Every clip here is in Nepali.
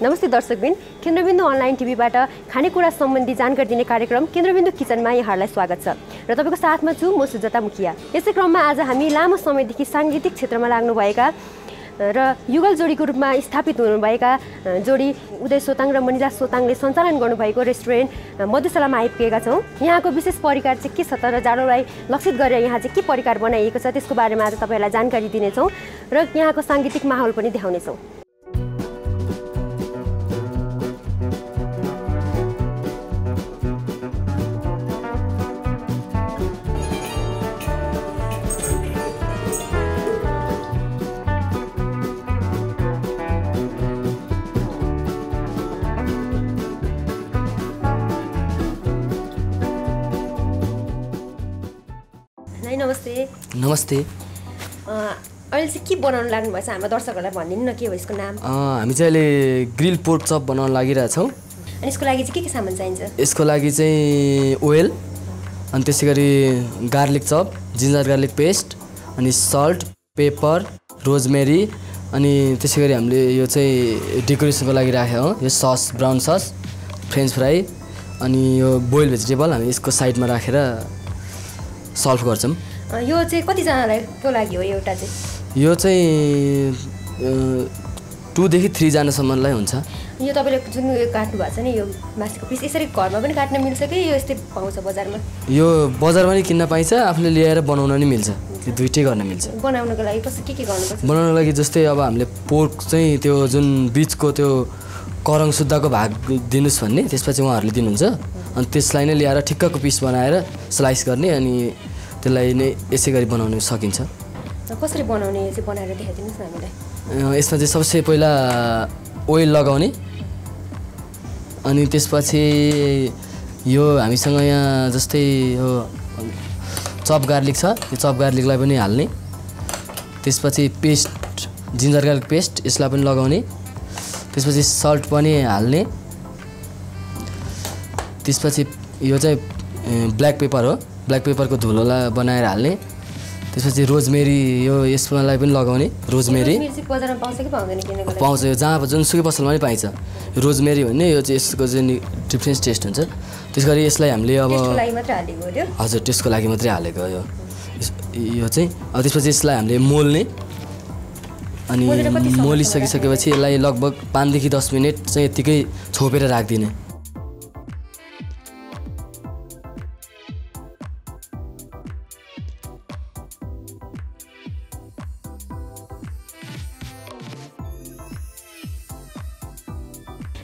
नमस्ते दर्शकबिन, केन्द्रबिन्दु अनलाइन टिभीबाट खानेकुरा सम्बन्धी जानकारी दिने कार्यक्रम केन्द्रबिन्दु किचनमा यहाँहरूलाई स्वागत छ र तपाईको साथमा छु म सुजता मुखिया। यसै क्रममा आज हामी लामो समयदेखि सांगीतिक क्षेत्रमा लाग्नुभएका र युगल जोडीको रूपमा स्थापित हुनुभएका जोडी उदय सोताङ र मनिजा सोताङले सञ्चालन गर्नुभएको रेस्टुरेन्ट मधुशालामा आइपुगेका छौँ। यहाँको विशेष परिकार चाहिँ के छ त र जाडोलाई लक्षित गरेर यहाँ चाहिँ के परिकार बनाइएको छ त्यसको बारेमा आज तपाईहरुलाई जानकारी दिनेछौँ र यहाँको सांगीतिक माहौल पनि देखाउनेछौँ। नमस्ते। नमस्ते। अहिले चाहिँ के बनाउन लाग्नु भएछ हाम्रो दर्शकहरूलाई भनिदिनु न, के हो यसको नाम? हामी चाहिँ अहिले ग्रिल पोर्क चप बनाउन लागिरहेछौँ। अनि यसको लागि चाहिँ के सामान चाहिन्छ? यसको लागि चाहिँ ओइल, अनि त्यसै गरी garlic chop, ginger garlic paste, अनि सल्ट, पेपर, रोजमेरी, अनि त्यसै गरी हामीले यो चाहिँ डेकोरेसनको लागि राखेको हो। यो sauce, brown sauce, French fry, अनि यो बोइल भेजिटेबल हामी यसको साइडमा राखेर सल्भ गर्छौँ। यो चाहिँ कतिजनालाई को लागि हो? एउटा चाहिँ यो चाहिँ 2 देखि 3 जनासम्मलाई हुन्छ। यो तपाईँले जुन काट्नु भएको छ नि यो मासुको पिस, यसरी घरमा पनि काट्न मिल्छ कि यो यस्तै पाउँछ बजारमा? यो बजारमा पनि किन्न पाइन्छ, आफूले ल्याएर बनाउन नि मिल्छ। त्यो दुइटै गर्न मिल्छ। बनाउनको लागि के गर्नुपर्छ? बनाउनको लागि जस्तै अब हामीले पोर्क चाहिँ त्यो जुन बिचको त्यो करङ सुद्धाको भाग दिनुस् भन्ने, त्यसपछि उहाँहरूले दिनुहुन्छ। अनि त्यसलाई नै ल्याएर ठिक्कको पिस बनाएर स्लाइस गर्ने, अनि त्यसलाई नै यसै गरी बनाउन सकिन्छ। कसरी बनाउने चाहिँ बनाएर देखाइदिनुहोस् न हामीलाई। यसमा चाहिँ सबसे पहिला ओइल लगाउने, अनि त्यसपछि यो हामीसँग यहाँ जस्तै यो चप गार्लिक छ, यो चप गार्लिकलाई पनि हाल्ने। त्यसपछि पेस्ट, जिन्जर गार्लिक पेस्ट, यसलाई पनि लगाउने। त्यसपछि सल्ट पनि हाल्ने। त्यसपछि यो चाहिँ ब्ल्याक पेपर हो, ब्ल्याक पेपरको धुलोलाई बनाएर हाल्ने। त्यसपछि रोजमेरी, यो यसमालाई पनि लगाउने। रोजमेरी बजारमा पाउँछ कि पाउँदैन? पाउँछ, यो जहाँ जुनसुकै पसलमा पनि पाइन्छ। रोजमेरी भन्ने यो चाहिँ यसको चाहिँ डिफ्रेन्स टेस्ट हुन्छ। त्यस गरी यसलाई हामीले अब हजुर टेस्टको लागि मात्रै हालेको यो चाहिँ। अब त्यसपछि यसलाई हामीले मोल्ने, अनि मोलिसकिसकेपछि यसलाई लगभग 5 देखि 10 मिनट चाहिँ यत्तिकै छोपेर राखिदिने।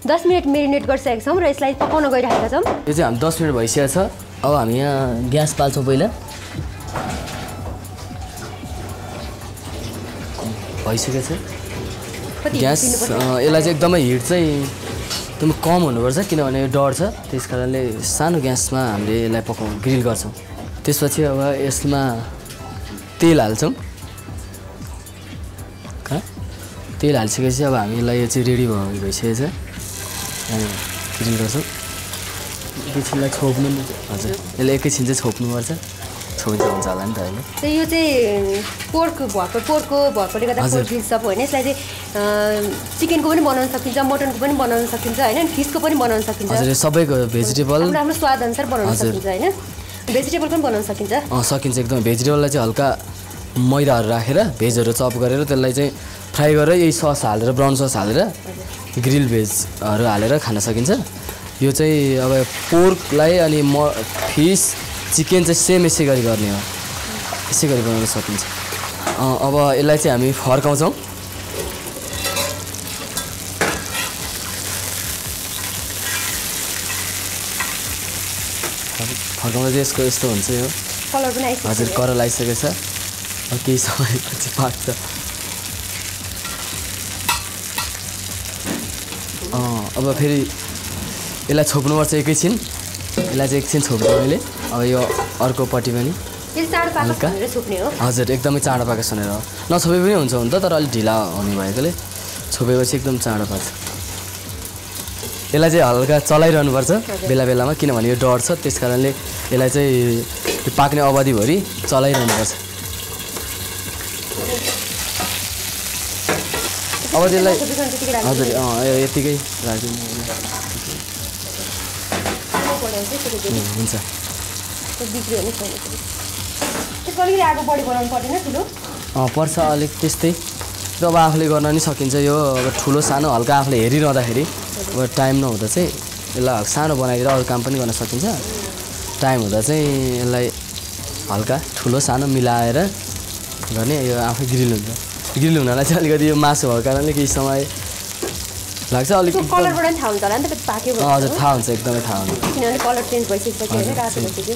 दस मिनट मेरिनेट गरिसकेका छौँ र यसलाई पकाउन गइरहेका छौँ। यो चाहिँ हामी 10 मिनट भइसकेको छ। अब हामी यहाँ ग्यास पाल्छौँ पहिला। भइसकेको छ ग्यास। यसलाई चाहिँ एकदमै हिट चाहिँ एकदमै कम हुनुपर्छ, किनभने यो डढ्छ। त्यस कारणले सानो ग्यासमा हामीले यसलाई ग्रिल गर्छौँ। त्यसपछि अब यसमा तेल हाल्छौँ। तेल हालिसकेपछि अब हामीलाई यो चाहिँ रेडी भइसकेको छ। ग्रिल गर्छौँ। एकैछिनलाई छोप्नु, हजुर यसलाई एकैछिन चाहिँ छोप्नुपर्छ। छोपिन्छ हुन्छ होला नि त अहिले। यो चाहिँ पोर्कको भर्कोले गर्दा पोर्क ग्रिल चप होइन। यसलाई चाहिँ चिकनको पनि बनाउन सकिन्छ, मटनको पनि बनाउन सकिन्छ होइन, फिसको पनि बनाउन सकिन्छ। हजुर सबैको भेजिटेबल आफ्नो स्वाद अनुसार बनाउन सकिन्छ होइन। भेजिटेबल पनि बनाउन सकिन्छ। सकिन्छ एकदम। भेजिटेबललाई चाहिँ हल्का मैदाहरू राखेर भेजहरू चप गरेर त्यसलाई चाहिँ फ्राई गरेर यही सस हालेर, ब्राउन सस हालेर, ग्रिल भेजहरू हालेर खान सकिन्छ। यो चाहिँ अब पोर्कलाई अनि फिस, चिकन चाहिँ सेम यसै गरी गर्ने हो, यसै गरी बनाउन सकिन्छ। अब यसलाई चाहिँ हामी फर्काउँछौँ। फर्काउँदा चाहिँ यसको यस्तो हुन्छ। यो कलर पनि हजुर कलर आइसकेको छ। अब केही समयपछि पाक्छ। अब फेरि यसलाई छोप्नुपर्छ एकैछिन। यसलाई चाहिँ एकछिन छोप्छु मैले। अब यो अर्कोपट्टि पनि हजुर एकदमै चाँडो पाकेको भनेर हो। नछोपे पनि हुन्छ हुन त, तर अलिक ढिला हुने भएकोले छोपेपछि एकदम चाँडो पाक्छ। यसलाई चाहिँ हल्का चलाइरहनुपर्छ बेला बेलामा, किनभने यो डढ्छ। त्यस कारणले यसलाई चाहिँ पाक्ने अवधिभरि चलाइरहनुपर्छ। अब त्यसलाई त्यतिकै राख्नु हजुर यतिकै राखिदिनु हुन्छ बिग्रियो नि छैन त्यसको अलिकति आगो बढी बनाउनु पर्दैन ठुलो पर्छ अलिक त्यस्तै अब आफूले गर्न नि सकिन्छ यो अब ठुलो सानो हल्का आफूले हेरिरहँदाखेरि अब टाइम नहुँदा चाहिँ यसलाई सानो बनाइदिएर अरू काम पनि गर्न सकिन्छ टाइम हुँदा चाहिँ यसलाई हल्का ठुलो सानो मिलाएर गर्ने यो आफै ग्रिल हुन्छ ग्रिल हुनलाई चाहिँ अलिकति यो मासु भएको कारणले केही समय लाग्छ अलिक कलरबाट पनि थाहा हुन्छ होला नि त पाक्यो हजुर थाहा हुन्छ एकदमै थाहा हुन्छ किनभने कलर चेन्ज भइसक्यो होइन रातो भइसक्यो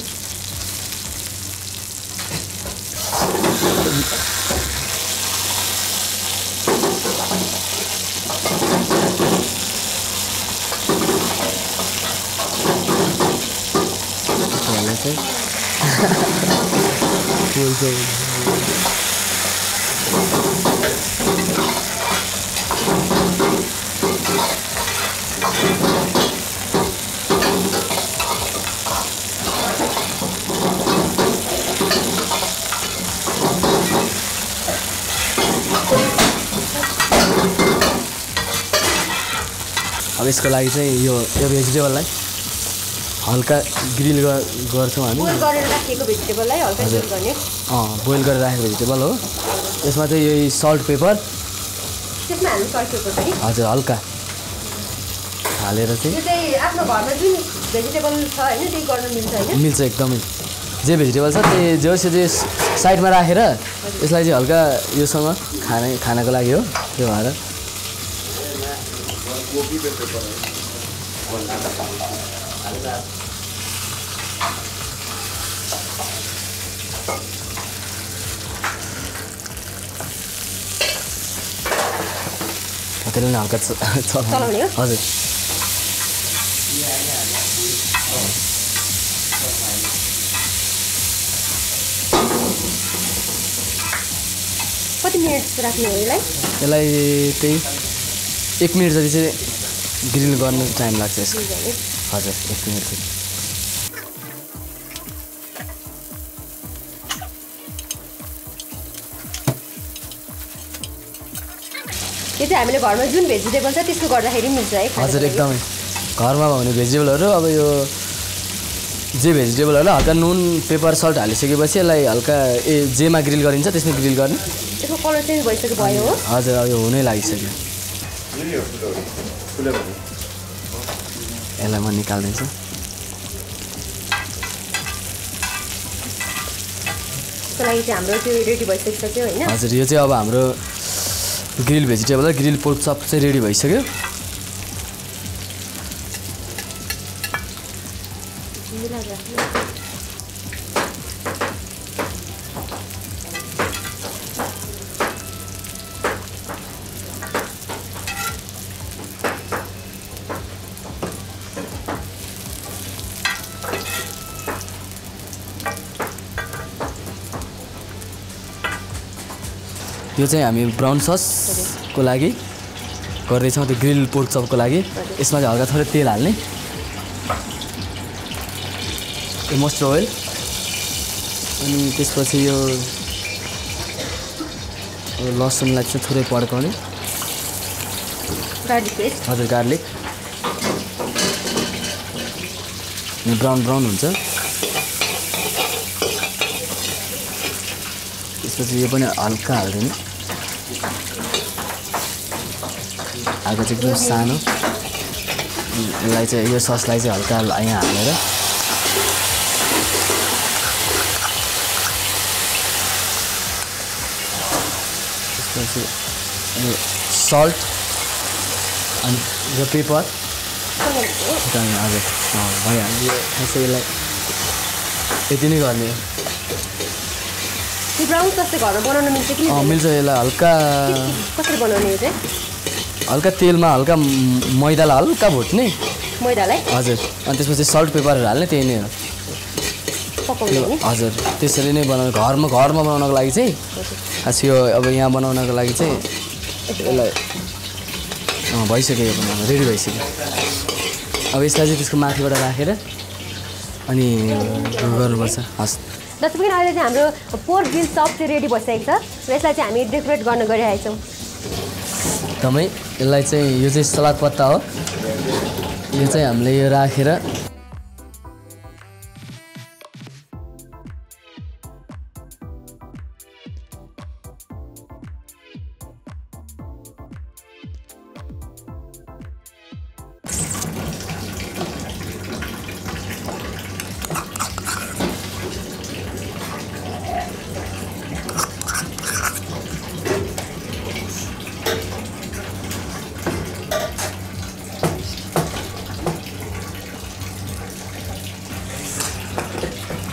अब यसको लागि चाहिँ यो भेजिटेबललाई हल्का ग्रिल गर्छौँ हामी बोइल गरेर राखेको भेजिटेबललाई हल्का ग्रिल गर्ने बोइल गरेर राखेको भेजिटेबल हो यसमा चाहिँ यही सल्ट पेपर त्यसमा हाल्नु सल्ट पेपर पनि हजुर हल्का हालेर चाहिँ यो चाहिँ आफ्नो घरमा जुन भेजिटेबल छ होइन त्यही गर्न मिल्छ होइन मिल्छ एकदमै जे भेजिटेबल छ त्यही जे साइडमा राखेर यसलाई चाहिँ हल्का योसँग खानाको लागि हो त्यो भएर त्यसले नै हल्का चलाउने हो हजुर कति मिनट राख्ने हो यसलाई त्यही 1 मिनट जति चाहिँ ग्रिल गर्नु टाइम लाग्छ यसको हजुर 1 मिनट चाहिँ यो चाहिँ हामीले घरमा जुन भेजिटेबल छ त्यसको गर्दाखेरि मिल्छ है हजुर एकदमै घरमा हुने भेजिटेबलहरू अब यो जे भेजिटेबलहरूलाई हल्का नुन पेपर सल्ट हालिसकेपछि यसलाई हल्का जेमा ग्रिल गरिन्छ त्यसमा ग्रिल गर्ने त्यसको कलर चेन्ज भइसक्यो भयो हो हजुर अब यो हुनै लागिसक्यो यसलाई म निकाल्दैछु त्यसको लागि चाहिँ हाम्रो त्यो रेडी भइसक्यो होइन हजुर यो चाहिँ अब हाम्रो ग्रिल भेजिटेबल र ग्रिल पोर्क चप चाहिँ रेडी भइसक्यो यो चाहिँ हामी ब्राउन ससको लागि गर्दैछौँ त्यो ग्रिल पोर्क चपको लागि यसमा चाहिँ हल्का थोरै तेल हाल्ने यो मस्टर्ड ओइल अनि त्यसपछि यो लसुनलाई चाहिँ थोरै पड्काउने गार्लिक पेस्ट हजुर गार्लिक अनि ब्राउन हुन्छ त्यसपछि यो पनि हल्का हाल्दैन आगो चाहिँ एकदम सानो यसलाई चाहिँ यो ससलाई चाहिँ हल्का यहाँ हालेर त्यसपछि यो सल्ट अनि यो पेपर हजुर भइहाल्यो यो खासै यसलाई यति नै गर्ने ब्राउन सस चाहिँ घरमा बनाउन मिल्छ कि मिल्छ यसलाई हल्का कसरी बनाउने यो चाहिँ हल्का तेलमा हल्का मैदालाई हल्का भुट्ने मैदालाई हजुर अनि त्यसपछि सल्ट पेपरहरू हाल्ने त्यही नै हो पकाउने हजुर त्यसरी नै बनाउनु घरमा बनाउनको लागि चाहिँ खास यो अब यहाँ बनाउनको लागि चाहिँ यसलाई भइसक्यो यो बनाउनु रेडी भइसक्यो अब यसलाई चाहिँ त्यसको माथिबाट राखेर अनि गर्नुपर्छ हस् जस्तो पनि अहिले चाहिँ हाम्रो पोर्क ग्रिल चप चाहिँ रेडी भइसकेको छ र यसलाई चाहिँ हामी डेकोरेट गर्न गइरहेछौँ एकदमै यसलाई चाहिँ यो चाहिँ सलाद पत्ता हो यो चाहिँ हामीले यो राखेर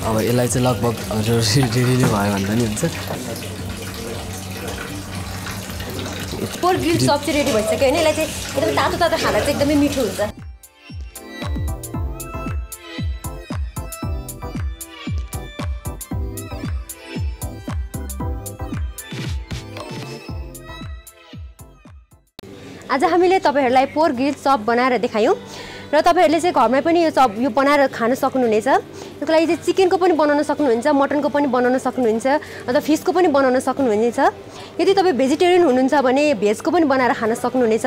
अब यसलाई चाहिँ लगभग रेडी भयो भन्दा नि हुन्छ पोर्क ग्रिल चप चाहिँ रेडी भइसक्यो होइन यसलाई चाहिँ एकदम तातो तातो खाँदा चाहिँ एकदमै मिठो हुन्छ आज हामीले तपाईहरुलाई पोर्क ग्रिल चप बनाएर देखायौं र तपाईहरुले चाहिँ घरमै पनि यो चप यो बनाएर खान सक्नुहुनेछ यसको लागि चाहिँ चिकनको पनि बनाउन सक्नुहुन्छ मटनको पनि बनाउन सक्नुहुन्छ अथवा फिशको पनि बनाउन सक्नुहुनेछ यदि तपाई भेजिटेरियन हुनुहुन्छ भने भेजको पनि बनाएर खान सक्नुहुनेछ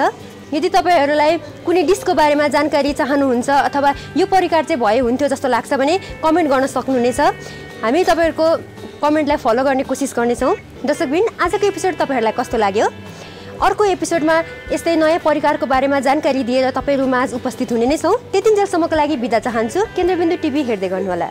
यदि तपाईहरुलाई कुनै डिशको बारेमा जानकारी चाहनुहुन्छ अथवा यो परिकार चाहिँ भए हुन्थ्यो जस्तो लाग्छ भने कमेन्ट गर्न सक्नुहुनेछ हामी तपाईहरुको कमेन्टलाई फलो गर्ने कोसिस गर्नेछौं दर्शकबिन आजको एपिसोड तपाईहरुलाई कस्तो लाग्यो अर्को एपिसोडमा यस्तै नयाँ परिकारको बारेमा जानकारी दिएर तपाईहरु माझ उपस्थित हुने नै छौं त्यतिन्जेलसम्मको लागि बिदा चाहन्छु केन्द्रबिन्दु टिभी हेर्दै गर्नुहोला